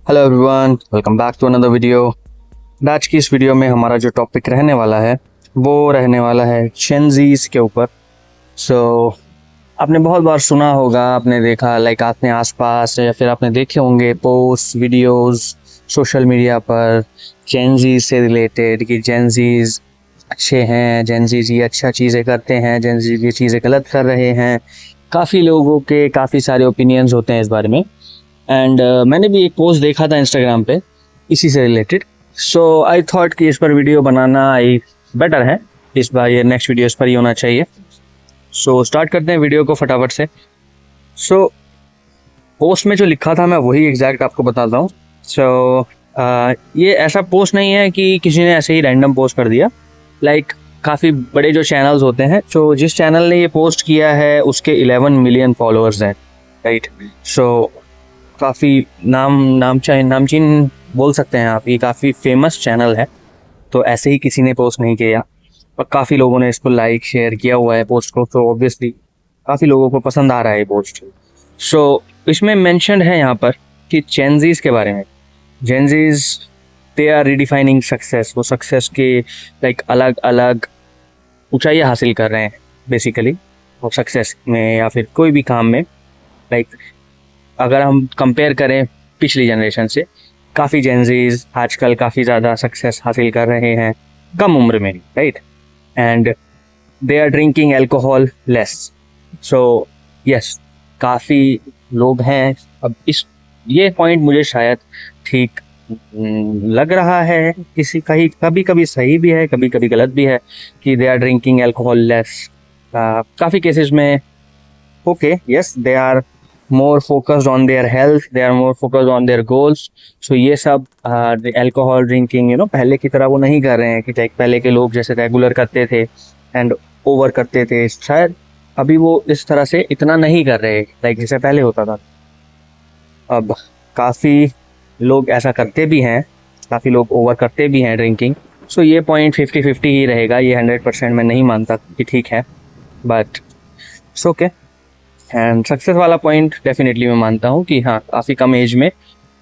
Hello everyone, welcome back to another video. आज की इस वीडियो में हमारा जो टॉपिक रहने वाला है वो रहने वाला है जेन ज़ीज़ के ऊपर। आपने बहुत बार सुना होगा, आपने देखा, लाइक आपने आसपास या फिर आपने देखे होंगे पोस्ट वीडियोस सोशल मीडिया पर जेन ज़ीज़ से रिलेटेड कि जेन ज़ीज़ अच्छे हैं, जेन ज़ीज़ ये अच्छा चीज़ें करते हैं, जेन ज़ीज़ ये चीज़ें गलत कर रहे हैं। काफ़ी लोगों के काफ़ी सारे ओपिनियंस होते हैं इस बारे में। एंड मैंने भी एक पोस्ट देखा था इंस्टाग्राम पे इसी से रिलेटेड। सो आई थॉट कि इस पर वीडियो बनाना आई बेटर है, इस बार ये नेक्स्ट वीडियो इस पर ही होना चाहिए। सो स्टार्ट करते हैं वीडियो को फटाफट से। पोस्ट में जो लिखा था मैं वही एग्जैक्ट आपको बताता हूँ। ये ऐसा पोस्ट नहीं है कि किसी ने ऐसे ही रैंडम पोस्ट कर दिया। लाइक काफ़ी बड़े जो चैनल्स होते हैं, तो जिस चैनल ने ये पोस्ट किया है उसके 11 मिलियन फॉलोअर्स हैं, राइट। काफ़ी नामचीन बोल सकते हैं आप, ये काफ़ी फेमस चैनल है। तो ऐसे ही किसी ने पोस्ट नहीं किया और काफ़ी लोगों ने इसको लाइक शेयर किया हुआ है पोस्ट को, तो ऑब्वियसली काफ़ी लोगों को पसंद आ रहा है ये पोस्ट। इसमें मेंशन्ड है यहाँ पर कि जेन ज़ीज़ के बारे में। Gen Zs they are redefining success. वो सक्सेस के लाइक अलग अलग ऊंचाइयाँ हासिल कर रहे हैं बेसिकली, वो सक्सेस में या फिर कोई भी काम में। लाइक अगर हम कंपेयर करें पिछली जनरेशन से, काफ़ी जेन ज़ीज़ आजकल काफ़ी ज़्यादा सक्सेस हासिल कर रहे हैं कम उम्र में, right. And they are drinking alcohol less. So yes, काफ़ी लोग हैं। अब ये पॉइंट मुझे शायद ठीक लग रहा है, कभी कभी सही भी है, कभी कभी गलत भी है कि they are drinking alcohol less. काफ़ी केसेस में okay, yes, they are more focused on their health, they are more focused on their goals. So ये सब alcohol drinking पहले की तरह वो नहीं कर रहे हैं कि पहले के लोग जैसे रेगुलर करते थे एंड ओवर करते थे, शायद अभी वो इस तरह से इतना नहीं कर रहे लाइक जैसे पहले होता था। अब काफ़ी लोग ऐसा करते भी हैं, काफ़ी लोग ओवर करते भी हैं ड्रिंकिंग। सो ये पॉइंट 50-50 ही रहेगा, ये 100% मैं नहीं मानता कि ठीक है, but it's okay. And success वाला पॉइंट डेफिनेटली मैं मानता हूँ कि हाँ, काफ़ी कम एज में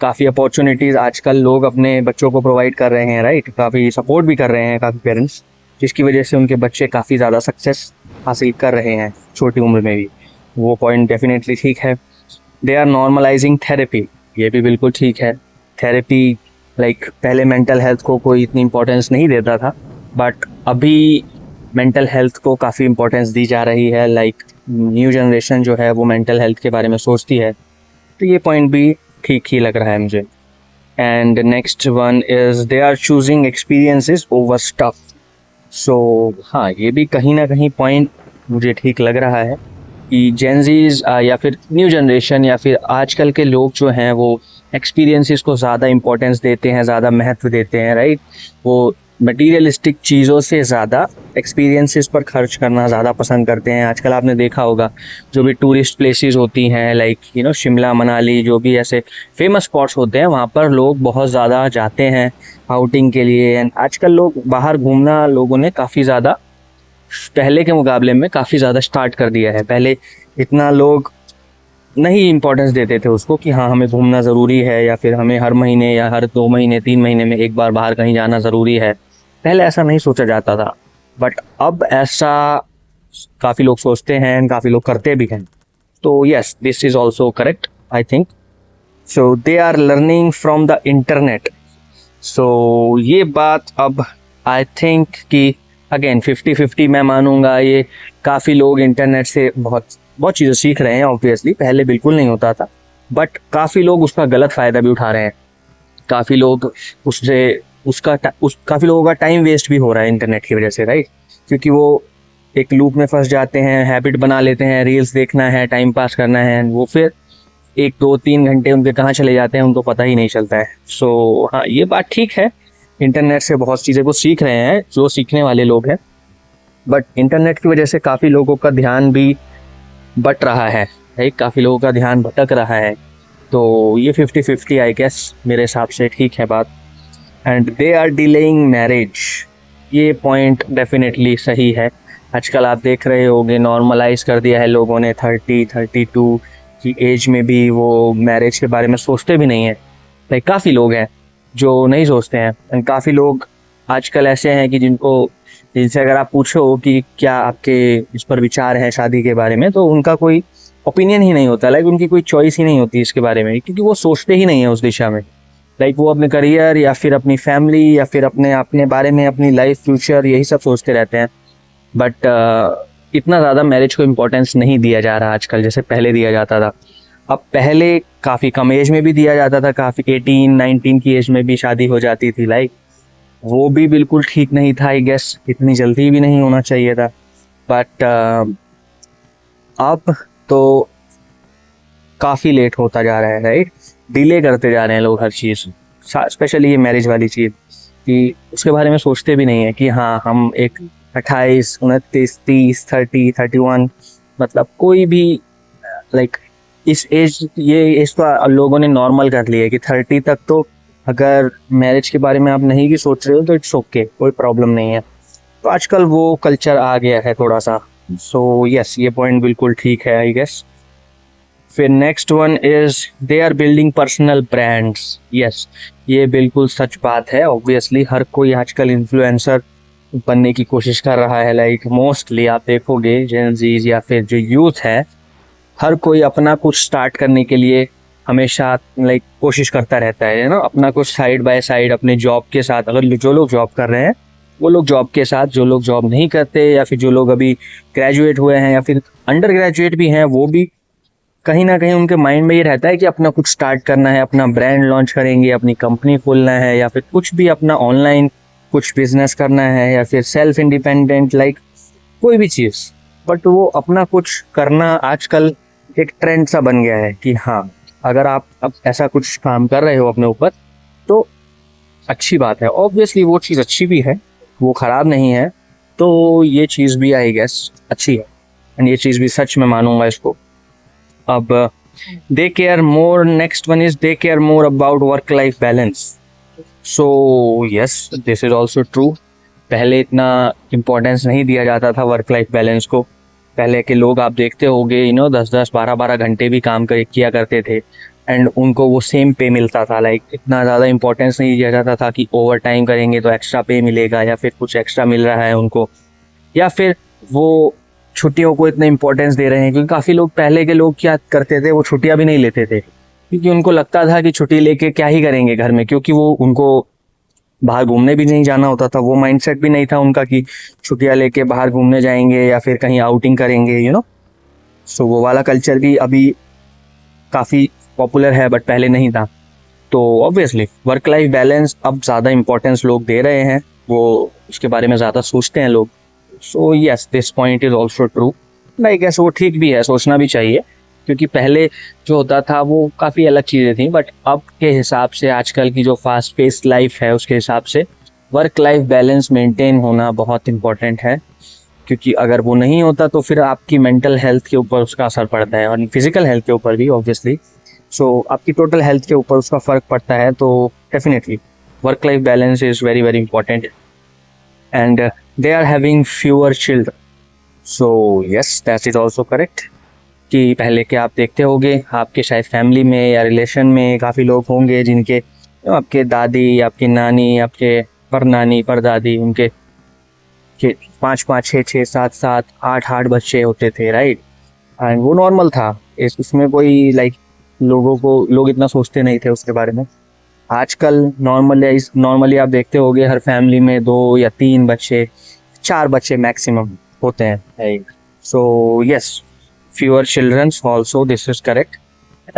काफ़ी अपॉर्चुनिटीज़ आजकल लोग अपने बच्चों को प्रोवाइड कर रहे हैं, राइट। काफ़ी सपोर्ट भी कर रहे हैं काफ़ी पेरेंट्स, जिसकी वजह से उनके बच्चे काफ़ी ज़्यादा सक्सेस हासिल कर रहे हैं छोटी उम्र में भी। वो पॉइंट डेफिनेटली ठीक है। दे आर नॉर्मलाइजिंग थेरेपी, ये भी बिल्कुल ठीक है। थेरेपी लाइक पहले मेंटल हेल्थ को कोई इतनी इम्पोर्टेंस नहीं देता था, बट अभी मेंटल हेल्थ को काफ़ी इम्पोर्टेंस दी जा रही है। लाइक न्यू जनरेशन जो है वो मेंटल हेल्थ के बारे में सोचती है, तो ये पॉइंट भी ठीक ही लग रहा है मुझे। And next one is they are choosing experiences over stuff. So हाँ, ये भी कहीं ना कहीं पॉइंट मुझे ठीक लग रहा है कि जेन ज़ीज़ या फिर न्यू जनरेशन या फिर आजकल के लोग जो हैं वो एक्सपीरियंसेस को ज़्यादा इम्पोर्टेंस देते हैं, ज़्यादा महत्व देते हैं, राइट। वो मटीरियलिस्टिक चीज़ों से ज़्यादा एक्सपीरियंसेस पर खर्च करना ज़्यादा पसंद करते हैं। आजकल आपने देखा होगा जो भी टूरिस्ट प्लेसेस होती हैं, लाइक शिमला मनाली, जो भी ऐसे फेमस स्पॉट्स होते हैं, वहाँ पर लोग बहुत ज़्यादा जाते हैं आउटिंग के लिए। एंड आजकल लोग बाहर घूमना, लोगों ने काफ़ी ज़्यादा पहले के मुकाबले में काफ़ी ज़्यादा स्टार्ट कर दिया है। पहले इतना लोग नहीं इम्पोर्टेंस देते थे उसको कि हाँ, हमें घूमना ज़रूरी है या फिर हमें हर महीने या हर 2 महीने 3 महीने में एक बार बाहर कहीं जाना ज़रूरी है। पहले ऐसा नहीं सोचा जाता था, बट अब ऐसा काफ़ी लोग सोचते हैं, काफ़ी लोग करते भी हैं। तो yes, this is also correct I think. So they are learning from the internet. So ये बात अब आई थिंक कि अगेन 50-50 मैं मानूंगा। ये काफ़ी लोग इंटरनेट से बहुत बहुत चीज़ें सीख रहे हैं, ऑब्वियसली पहले बिल्कुल नहीं होता था, बट काफ़ी लोग उसका गलत फ़ायदा भी उठा रहे हैं। काफ़ी लोग काफ़ी लोगों का टाइम वेस्ट भी हो रहा है इंटरनेट की वजह से, राइट। क्योंकि वो एक लूप में फंस जाते हैं, हैबिट बना लेते हैं, रील्स देखना है, टाइम पास करना है, वो फिर 1-2-3 घंटे उनके कहाँ चले जाते हैं उनको पता ही नहीं चलता है। सो हाँ, ये बात ठीक है, इंटरनेट से बहुत चीज़ें को सीख रहे हैं जो सीखने वाले लोग हैं, बट इंटरनेट की वजह से काफ़ी लोगों का ध्यान भी बट रहा है, राइट। काफ़ी लोगों का ध्यान भटक रहा है। तो ये 50-50 आई गेस मेरे हिसाब से ठीक है बात। And they are delaying marriage, ये पॉइंट डेफिनेटली सही है। आजकल आप देख रहे होंगे नॉर्मलाइज कर दिया है लोगों ने 30-32 की एज में भी वो मैरिज के बारे में सोचते भी नहीं है। लाइक काफ़ी लोग हैं जो नहीं सोचते हैं, एंड काफ़ी लोग आजकल ऐसे हैं कि जिनसे अगर आप पूछो कि क्या आपके इस पर विचार है शादी के बारे में, तो उनका कोई ओपिनियन ही नहीं होता, लाइक उनकी कोई चॉइस ही नहीं होती इसके बारे में, क्योंकि वो सोचते ही नहीं है उस दिशा में। लाइक वो अपने करियर या फिर अपनी फैमिली या फिर अपने अपने बारे में, अपनी लाइफ, फ्यूचर, यही सब सोचते रहते हैं। बट इतना ज़्यादा मैरिज को इम्पोर्टेंस नहीं दिया जा रहा आजकल जैसे पहले दिया जाता था। अब पहले काफ़ी कम एज में भी दिया जाता था, काफ़ी 18-19 की एज में भी शादी हो जाती थी। लाइक वो भी बिल्कुल ठीक नहीं था, आई गेस इतनी जल्दी भी नहीं होना चाहिए था। बट अब तो काफ़ी लेट होता जा रहा है, राइट? डिले करते जा रहे हैं लोग हर चीज़, स्पेशली ये मैरिज वाली चीज़, कि उसके बारे में सोचते भी नहीं है कि हाँ हम एक 28, 29, 30, 30, 31, मतलब कोई भी लाइक इस एज, ये एज तो लोगों ने नॉर्मल कर लिया है कि 30 तक तो अगर मैरिज के बारे में आप नहीं भी सोच रहे हो तो इट्स ओके, कोई प्रॉब्लम नहीं है। तो आजकल वो कल्चर आ गया है थोड़ा सा। सो यस, ये पॉइंट बिल्कुल ठीक है आई गेस। फिर next one is they are building personal brands. Yes, ये बिल्कुल सच बात है। ऑब्वियसली हर कोई आजकल इन्फ्लुएंसर बनने की कोशिश कर रहा है। लाइक मोस्टली आप देखोगे जेन ज़ीज या फिर जो यूथ है, हर कोई अपना कुछ स्टार्ट करने के लिए हमेशा लाइक कोशिश करता रहता है ना, अपना कुछ साइड बाय साइड अपने जॉब के साथ। अगर जो लोग जॉब कर रहे हैं वो लोग जॉब के साथ, जो लोग जॉब नहीं करते या फिर जो लोग अभी ग्रेजुएट हुए हैं या फिर अंडर ग्रेजुएट भी हैं, वो भी कहीं ना कहीं उनके माइंड में ये रहता है कि अपना कुछ स्टार्ट करना है, अपना ब्रांड लॉन्च करेंगे, अपनी कंपनी खोलना है या फिर कुछ भी अपना ऑनलाइन कुछ बिजनेस करना है या फिर सेल्फ इंडिपेंडेंट, लाइक कोई भी चीज़। बट वो अपना कुछ करना आजकल एक ट्रेंड सा बन गया है कि हाँ, अगर आप अब ऐसा कुछ काम कर रहे हो अपने ऊपर तो अच्छी बात है। ऑब्वियसली वो चीज़ अच्छी भी है, वो ख़राब नहीं है, तो ये चीज़ भी आई गेस अच्छी है, एंड ये चीज़ भी सच में मानूंगा इसको। अब they care more, next one is they care more about work life balance. So yes, this is also true. पहले इतना इम्पोर्टेंस नहीं दिया जाता था वर्क लाइफ बैलेंस को। पहले के लोग आप देखते होंगे 10-10, 12-12 घंटे भी काम किया करते थे, एंड उनको वो सेम पे मिलता था। लाइक इतना ज़्यादा इंपॉर्टेंस नहीं दिया जाता था कि ओवर टाइम करेंगे तो एक्स्ट्रा पे मिलेगा या फिर कुछ एक्स्ट्रा मिल रहा है उनको, या फिर वो छुट्टियों को इतना इंपॉर्टेंस दे रहे हैं। क्योंकि काफ़ी लोग, पहले के लोग क्या करते थे, वो छुट्टियां भी नहीं लेते थे, क्योंकि उनको लगता था कि छुट्टी लेके क्या ही करेंगे घर में, क्योंकि वो उनको बाहर घूमने भी नहीं जाना होता था। वो माइंडसेट भी नहीं था उनका कि छुट्टियां लेके बाहर घूमने जाएंगे या फिर कहीं आउटिंग करेंगे, सो वो वाला कल्चर भी अभी काफ़ी पॉपुलर है, बट पहले नहीं था। तो ऑब्वियसली वर्क लाइफ बैलेंस अब ज़्यादा इंपॉर्टेंस लोग दे रहे हैं, वो उसके बारे में ज़्यादा सोचते हैं लोग। So yes, this point is also true. I guess वो ठीक भी है, सोचना भी चाहिए, क्योंकि पहले जो होता था वो काफ़ी अलग चीज़ें थी, बट अब के हिसाब से, आजकल की जो फास्ट पेस्ड लाइफ है उसके हिसाब से वर्क लाइफ बैलेंस मेंटेन होना बहुत इम्पॉर्टेंट है। क्योंकि अगर वो नहीं होता तो फिर आपकी मेंटल हेल्थ के ऊपर उसका असर पड़ता है, और फिजिकल हेल्थ के ऊपर भी ऑब्वियसली। सो आपकी टोटल हेल्थ के ऊपर उसका फ़र्क पड़ता है। तो definitely work life balance is very very important, and they are having fewer children. So yes, that is also correct कि पहले के आप देखते होंगे, आपके शायद फैमिली में या रिलेशन में काफ़ी लोग होंगे जिनके, आपके दादी, आपकी नानी, आपके परनानी, परदादी, उनके 5-5, 6-6, 7-7, 8-8 बच्चे होते थे, राइट? एंड वो नॉर्मल था, उसमें कोई लाइक लोग इतना सोचते नहीं थे उसके बारे में। आजकल नॉर्मली आप देखते होंगे हर फैमिली में 2 या 3 बच्चे, 4 बच्चे मैक्सिमम होते हैं, right? So yes, fewer childrens also, this is correct.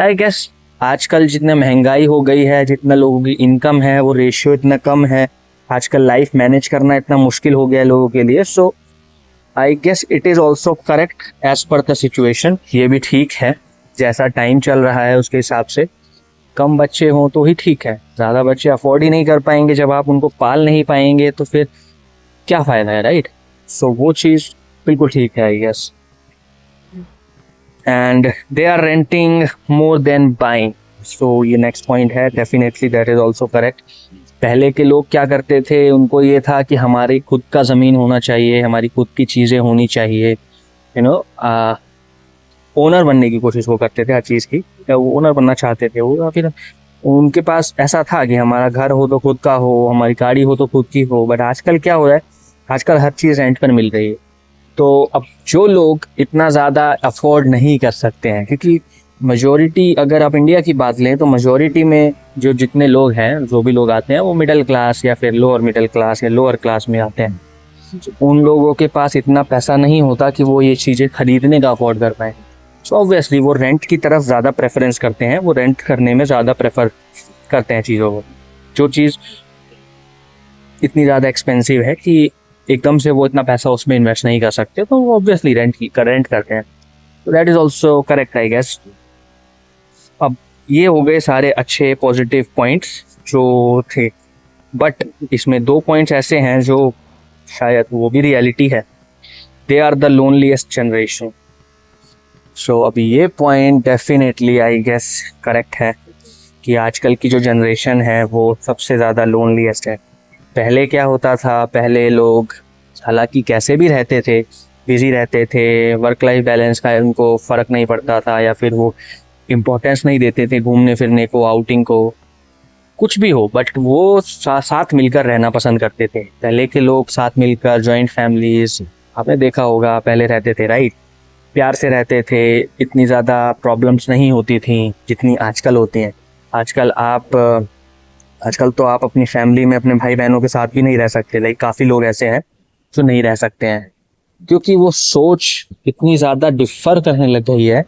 I guess आजकल जितना महंगाई हो गई है, जितना लोगों की इनकम है, वो रेशियो इतना कम है, आजकल लाइफ मैनेज करना इतना मुश्किल हो गया है लोगों के लिए। So I guess it is also correct as per the situation. ये भी ठीक है, जैसा टाइम चल रहा है उसके हिसाब से कम बच्चे हों तो ही ठीक है। ज़्यादा बच्चे अफोर्ड ही नहीं कर पाएंगे, जब आप उनको पाल नहीं पाएंगे तो फिर क्या फ़ायदा है, राइट? सो वो चीज़ बिल्कुल ठीक है I guess. And they are renting more than buying. So ये नेक्स्ट पॉइंट है, definitely that is also correct. पहले के लोग क्या करते थे, उनको ये था कि हमारी खुद का ज़मीन होना चाहिए, हमारी खुद की चीज़ें होनी चाहिए, ओनर बनने की कोशिश वो करते थे हर चीज़ की। वो ओनर बनना चाहते थे वो, या फिर उनके पास ऐसा था कि हमारा घर हो तो खुद का हो, हमारी गाड़ी हो तो खुद की हो, बट आजकल क्या हो रहा है, आजकल हर चीज़ रेंट पर मिल रही है। तो अब जो लोग इतना ज़्यादा अफोर्ड नहीं कर सकते हैं, क्योंकि मेजॉरिटी अगर आप इंडिया की बात लें तो मेजॉरिटी में जो जितने लोग हैं, जो भी लोग आते हैं, वो मिडिल क्लास या फिर लोअर मिडिल क्लास या लोअर क्लास में आते हैं। उन लोगों के पास इतना पैसा नहीं होता कि वो ये चीज़ें खरीदने का अफोर्ड कर पाए। सो ऑब्वियसली वो रेंट की तरफ ज़्यादा प्रेफरेंस करते हैं, वो रेंट करने में ज़्यादा प्रेफर करते हैं चीज़ों को। जो चीज़ इतनी ज़्यादा एक्सपेंसिव है कि एकदम से वो इतना पैसा उसमें इन्वेस्ट नहीं कर सकते, तो वो ऑब्वियसली रेंट करते हैं। तो that is also correct I guess. अब ये हो गए सारे अच्छे पॉजिटिव पॉइंट्स जो थे, बट इसमें 2 पॉइंट्स ऐसे हैं जो शायद वो भी रियलिटी है। They are the loneliest generation. So अभी ये point definitely I guess correct है कि आजकल की जो जनरेशन है वो सबसे ज़्यादा लोनलीस्ट है। पहले क्या होता था, पहले लोग हालांकि कैसे भी रहते थे, बिजी रहते थे, वर्क लाइफ बैलेंस का उनको फ़र्क नहीं पड़ता था, या फिर वो इम्पोर्टेंस नहीं देते थे घूमने फिरने को, आउटिंग को, कुछ भी हो, बट वो साथ मिलकर रहना पसंद करते थे। पहले के लोग साथ मिलकर जॉइंट फैमिलीज आपने देखा होगा पहले रहते थे, राइट, प्यार से रहते थे, इतनी ज़्यादा प्रॉब्लम्स नहीं होती थी जितनी आजकल होती हैं। आजकल तो आप अपनी फैमिली में अपने भाई बहनों के साथ भी नहीं रह सकते। लाइक काफ़ी लोग ऐसे हैं जो नहीं रह सकते हैं, क्योंकि वो सोच इतनी ज़्यादा डिफ़र करने लग गई है,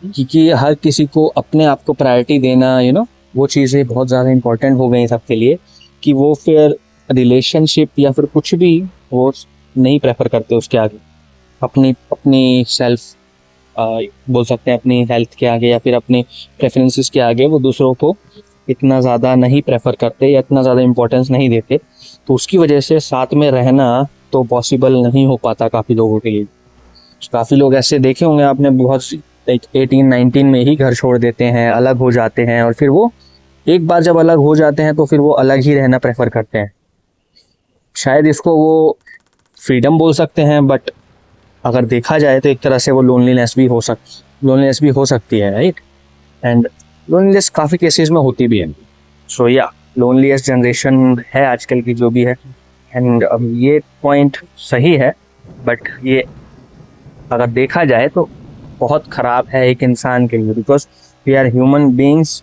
क्योंकि हर किसी को अपने आप को प्रायोरिटी देना, वो चीज़ें बहुत ज़्यादा इंपॉर्टेंट हो गई सबके लिए, कि वो फिर रिलेशनशिप या फिर कुछ भी वो नहीं प्रेफर करते उसके आगे। अपनी सेल्फ बोल सकते हैं, अपनी हेल्थ के आगे या फिर अपने प्रेफरेंसेस के आगे वो दूसरों को इतना ज़्यादा नहीं प्रेफर करते या इतना ज़्यादा इम्पोर्टेंस नहीं देते। तो उसकी वजह से साथ में रहना तो पॉसिबल नहीं हो पाता काफ़ी लोगों के लिए। काफ़ी लोग ऐसे देखे होंगे आपने, बहुत 18-19 में ही घर छोड़ देते हैं, अलग हो जाते हैं, और फिर वो एक बार जब अलग हो जाते हैं तो फिर वो अलग ही रहना प्रेफर करते हैं। शायद इसको वो फ्रीडम बोल सकते हैं, बट अगर देखा जाए तो एक तरह से वो लोनलीनेस भी हो सकती है, राइट। एंड लोनलीनेस काफ़ी केसेस में होती भी है। सो या लोनलीस्ट जनरेशन है आजकल की जो भी है। एंड अब ये पॉइंट सही है, बट ये अगर देखा जाए तो बहुत ख़राब है एक इंसान के लिए, because we are human beings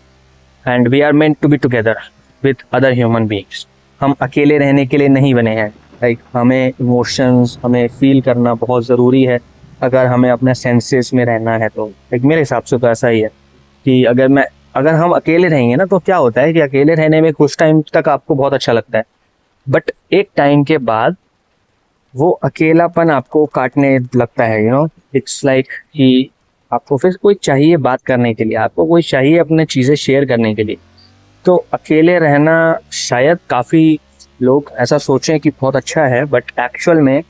and we are meant to be together with other human beings. हम अकेले रहने के लिए नहीं बने हैं, राइट। हमें इमोशंस, हमें फील करना बहुत ज़रूरी है अगर हमें अपने सेंसेस में रहना है। तो एक मेरे हिसाब से तो ऐसा ही है कि अगर हम अकेले रहेंगे ना, तो क्या होता है कि अकेले रहने में कुछ टाइम तक आपको बहुत अच्छा लगता है, बट एक टाइम के बाद वो अकेलापन आपको काटने लगता है। इट्स लाइक कि आपको फिर कोई चाहिए बात करने के लिए, आपको कोई चाहिए अपने चीज़ें शेयर करने के लिए। तो अकेले रहना शायद काफ़ी लोग ऐसा सोचें कि बहुत अच्छा है, बट एक्चुअल में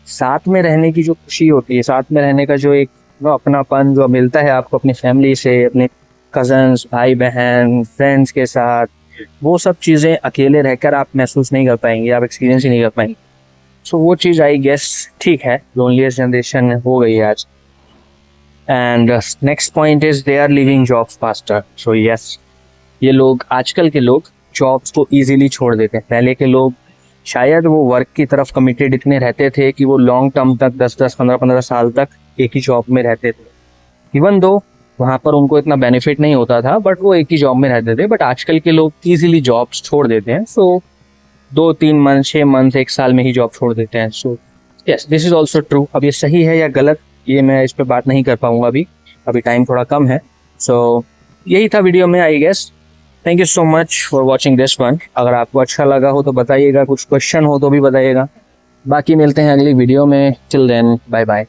साथ में रहने की जो खुशी होती है, साथ में रहने का जो एक अपनापन जो मिलता है आपको अपनी फैमिली से, अपने कज़न्स, भाई बहन, फ्रेंड्स के साथ, वो सब चीज़ें अकेले रहकर आप महसूस नहीं कर पाएंगे, आप एक्सपीरियंस ही नहीं कर पाएंगे। सो वो चीज़ आई गेस ठीक है, लोनलीस्ट जनरेशन हो गई है आज। And next point is they are living jobs faster. So yes, ये लोग, आजकल के लोग जॉब्स को ईजिली छोड़ देते हैं। पहले के लोग शायद वो वर्क की तरफ कमिटेड इतने रहते थे कि वो लॉन्ग टर्म तक 10-10, 15-15 साल तक एक ही जॉब में रहते थे। इवन दो वहाँ पर उनको इतना बेनिफिट नहीं होता था, बट वो एक ही जॉब में रहते थे। बट आजकल के लोग ईजिली जॉब्स छोड़ देते हैं। सो 2-3 मंथ, 6 मंथ, 1 साल में ही जॉब छोड़ देते हैं। सो yes, this is also true. अब ये सही है या गलत, ये मैं इस पर बात नहीं कर पाऊँगा अभी टाइम थोड़ा कम है। सो यही था वीडियो में I guess. Thank you so much for watching this one. अगर आपको अच्छा लगा हो तो बताइएगा, कुछ क्वेश्चन हो तो भी बताइएगा। बाकी मिलते हैं अगली वीडियो में। Till then, bye bye.